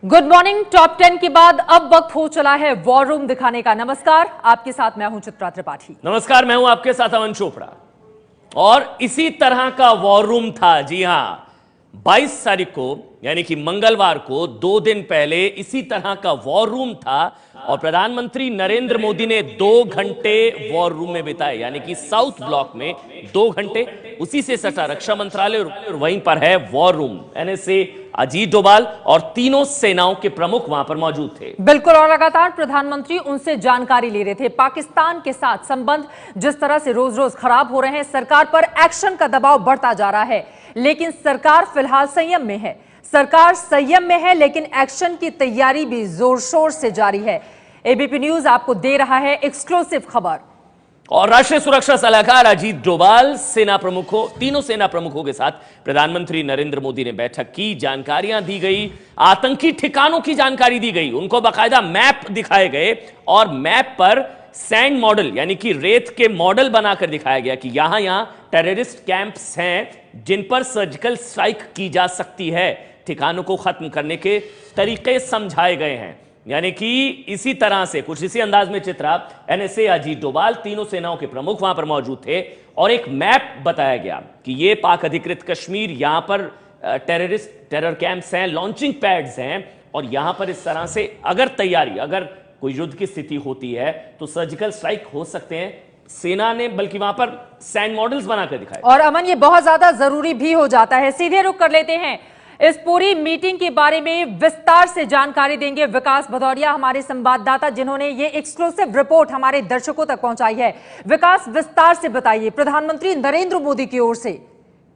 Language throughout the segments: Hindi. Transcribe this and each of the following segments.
Good morning. टॉप 10 के बाद अब वक्त हो चला है वॉर रूम दिखाने का। नमस्कार, आपके साथ मैं हूं चित्रा त्रिपाठी। नमस्कार, मैं हूं आपके साथ अमन चोपड़ा। और इसी तरह का वॉर रूम था, जी हां, 22 तारीख को यानी कि मंगलवार को 2 दिन पहले इसी तरह का वॉर रूम था और प्रधानमंत्री नरेंद्र मोदी ने 2 घंटे वॉर रूम में बिताए, यानी कि साउथ ब्लॉक में 2 घंटे। उसी से सटा रक्षा मंत्रालय और वहीं पर है war room. NSA, Ajit Doval और तीनों सेनाओं के प्रमुख वहां पर मौजूद थे। बिल्कुल, और लगातार प्रधानमंत्री उनसे जानकारी ले रहे थे। पाकिस्तान के साथ संबंध जिस तरह से रोज रोज खराब हो रहे हैं, सरकार पर एक्शन का दबाव बढ़ता जा रहा है, लेकिन सरकार फिलहाल संयम में है। सरकार संयम में है, लेकिन एक्शन की तैयारी भी जोर शोर से जारी है। एबीपी न्यूज आपको दे रहा है एक्सक्लूसिव खबर। और राष्ट्रीय सुरक्षा सलाहकार अजीत डोभाल, तीनों सेना प्रमुखों के साथ प्रधानमंत्री नरेंद्र मोदी ने बैठक की। जानकारियां दी गई, आतंकी ठिकानों की जानकारी दी गई, उनको बाकायदा मैप दिखाए गए और मैप पर सैंड मॉडल यानी कि रेत के मॉडल बनाकर दिखाया गया कि यहां यहां टेररिस्ट कैंप्स हैं जिन पर सर्जिकल स्ट्राइक की जा सकती है। ठिकानों को खत्म करने के तरीके समझाए गए हैं। यानी कि इसी तरह से, कुछ इसी अंदाज में चित्रा, एनएसए, अजीत डोभाल, तीनों सेनाओं के प्रमुख वहां पर मौजूद थे और एक मैप बताया गया कि ये पाक अधिकृत कश्मीर, यहां पर टेरर कैंप्स हैं, लॉन्चिंग पैड्स हैं और यहां पर इस तरह से अगर कोई युद्ध की स्थिति होती है तो सर्जिकल स्ट्राइक हो सकते हैं। सेना ने बल्कि वहां पर सैंड मॉडल्स बनाकर दिखाए। और अमन, ये बहुत ज्यादा जरूरी भी हो जाता है। सीधे रुख कर लेते हैं, इस पूरी मीटिंग के बारे में विस्तार से जानकारी देंगे विकास भदौरिया, हमारे संवाददाता, जिन्होंने ये एक्सक्लूसिव रिपोर्ट हमारे दर्शकों तक पहुंचाई है। विकास, विस्तार से बताइए, प्रधानमंत्री नरेंद्र मोदी की ओर से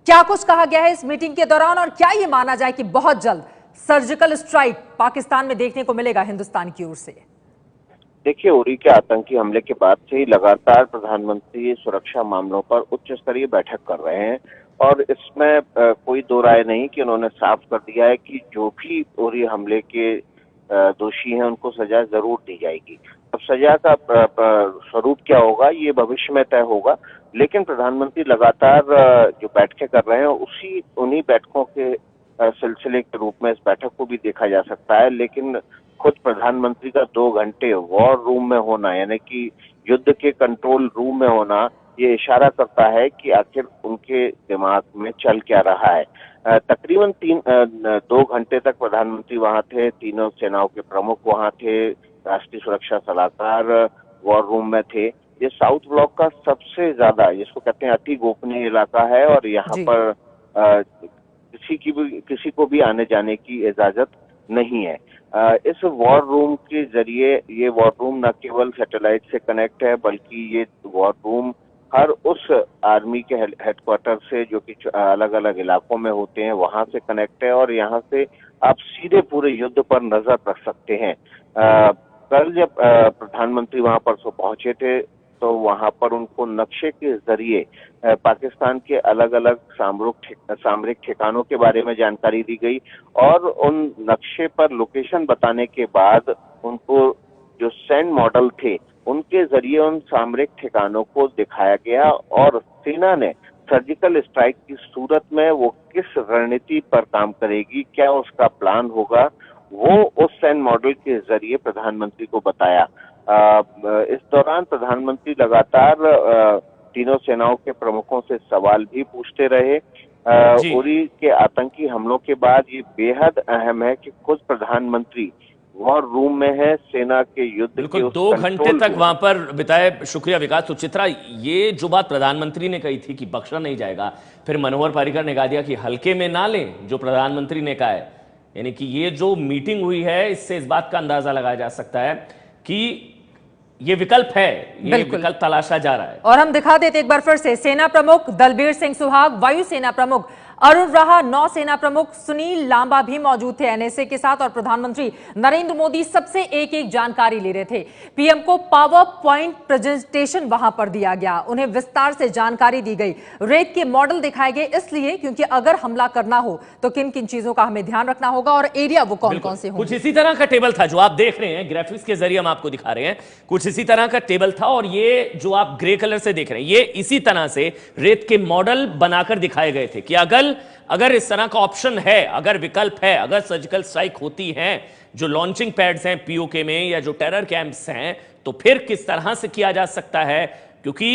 क्या कुछ कहा गया है इस मीटिंग के दौरान और क्या ये माना जाए कि बहुत जल्द सर्जिकल स्ट्राइक पाकिस्तान में देखने को मिलेगा हिंदुस्तान की ओर से? देखिए, उरी के आतंकी हमले के बाद से ही लगातार प्रधानमंत्री सुरक्षा मामलों पर उच्च स्तरीय बैठक कर रहे हैं और इसमें कोई दो राय नहीं कि उन्होंने साफ कर दिया है कि जो भी उरी हमले के दोषी हैं उनको सजा जरूर दी जाएगी। अब सजा का स्वरूप क्या होगा ये भविष्य में तय होगा, लेकिन प्रधानमंत्री लगातार जो बैठकें कर रहे हैं उन्हीं बैठकों के सिलसिले के रूप में इस बैठक को भी देखा जा सकता है। लेकिन खुद प्रधानमंत्री का 2 घंटे वॉर रूम में होना, यानी कि युद्ध के कंट्रोल रूम में होना, ये इशारा करता है कि आखिर उनके दिमाग में चल क्या रहा है। तकरीबन 2 घंटे तक प्रधानमंत्री वहां थे, तीनों सेनाओं के प्रमुख वहां थे, राष्ट्रीय सुरक्षा सलाहकार वॉर रूम में थे। ये साउथ ब्लॉक का सबसे ज्यादा, जिसको कहते हैं अति गोपनीय इलाका है और यहाँ पर किसी को भी आने जाने की इजाजत नहीं है। इस वॉर रूम के जरिए, ये वॉर रूम न केवल सैटेलाइट से कनेक्ट है, बल्कि ये वॉर रूम हर उस आर्मी के हेडक्वार्टर से, जो कि अलग अलग इलाकों में होते हैं, वहां से कनेक्ट है और यहाँ से आप सीधे पूरे युद्ध पर नजर रख सकते हैं। कल जब प्रधानमंत्री वहां पर पहुंचे थे तो वहां पर उनको नक्शे के जरिए पाकिस्तान के अलग अलग सामरिक ठिकानों के बारे में जानकारी दी गई और उन नक्शे पर लोकेशन बताने के बाद उनको जो सैंड मॉडल थे उनके जरिए उन सामरिक ठिकानों को दिखाया गया और सेना ने सर्जिकल स्ट्राइक की सूरत में वो किस रणनीति पर काम करेगी, क्या उसका प्लान होगा, वो उस सैंड मॉडल के जरिए प्रधानमंत्री को बताया। इस दौरान प्रधानमंत्री लगातार तीनों सेनाओं के प्रमुखों से सवाल भी पूछते रहे। उरी के आतंकी हमलों के बाद ये बेहद अहम है कि खुद प्रधानमंत्री वॉर रूम में है, सेना के युद्ध बिल्कुल 2 घंटे तक वहां पर बिताए। शुक्रिया विकास। तो चित्रा, ये जो बात प्रधानमंत्री ने कही थी कि बख्शा नहीं जाएगा, फिर मनोहर पर्रिकर ने कहा दिया कि हल्के में ना लें, जो प्रधानमंत्री ने कहा है, यानी कि ये जो मीटिंग हुई है इससे इस बात का अंदाजा लगाया जा सकता है कि ये विकल्प है, ये विकल्प तलाशा जा रहा है। और हम दिखा देते एक बार फिर से, सेना प्रमुख दलबीर सिंह सुहाग, वायुसेना प्रमुख अरुण राहा, नौसेना प्रमुख सुनील लांबा भी मौजूद थे एनएसए के साथ और प्रधानमंत्री नरेंद्र मोदी सबसे एक एक जानकारी ले रहे थे। पीएम को पावर पॉइंट प्रेजेंटेशन वहां पर दिया गया, उन्हें विस्तार से जानकारी दी गई, रेत के मॉडल दिखाए गए, इसलिए क्योंकि अगर हमला करना हो तो किन किन चीजों का हमें ध्यान रखना होगा और एरिया वो कौन कौन से होंगे। कुछ इसी तरह का टेबल था जो आप देख रहे हैं, ग्राफिक्स के जरिए हम आपको दिखा रहे हैं। कुछ इसी तरह का टेबल था और ये जो आप ग्रे कलर से देख रहे हैं, ये इसी तरह से रेत के मॉडल बनाकर दिखाए गए थे कि अगर इस तरह का ऑप्शन है, अगर विकल्प है, अगर सर्जिकल स्ट्राइक होती है, जो लॉन्चिंग पैड्स हैं पीओके में या जो टेरर कैंप्स हैं, तो फिर किस तरह से किया जा सकता है। क्योंकि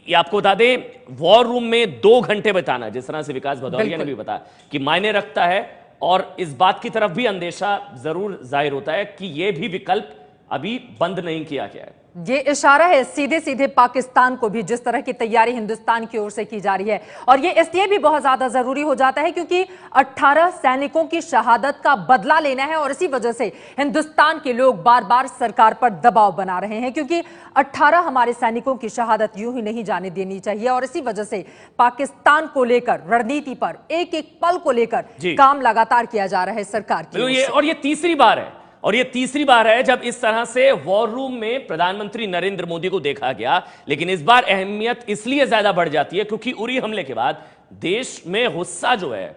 ये आपको बता दें, वॉर रूम में 2 घंटे बिताना, जिस तरह से विकास भदौरिया ने भी बताया कि मायने रखता है, और इस बात की तरफ भी अंदेशा जरूर जाहिर होता है कि यह भी विकल्प अभी बंद नहीं किया गया है। ये इशारा है सीधे सीधे पाकिस्तान को भी, जिस तरह की तैयारी हिंदुस्तान की ओर से की जा रही है। और ये इसलिए भी बहुत ज्यादा जरूरी हो जाता है क्योंकि 18 सैनिकों की शहादत का बदला लेना है और इसी वजह से हिंदुस्तान के लोग बार बार सरकार पर दबाव बना रहे हैं, क्योंकि 18 हमारे सैनिकों की शहादत यूं ही नहीं जाने देनी चाहिए। और इसी वजह से पाकिस्तान को लेकर, रणनीति पर, एक एक पल को लेकर काम लगातार किया जा रहा है सरकार की ओर से। और ये तीसरी बार है जब इस तरह से वॉर रूम में प्रधानमंत्री नरेंद्र मोदी को देखा गया। लेकिन इस बार अहमियत इसलिए ज्यादा बढ़ जाती है क्योंकि उरी हमले के बाद देश में गुस्सा जो है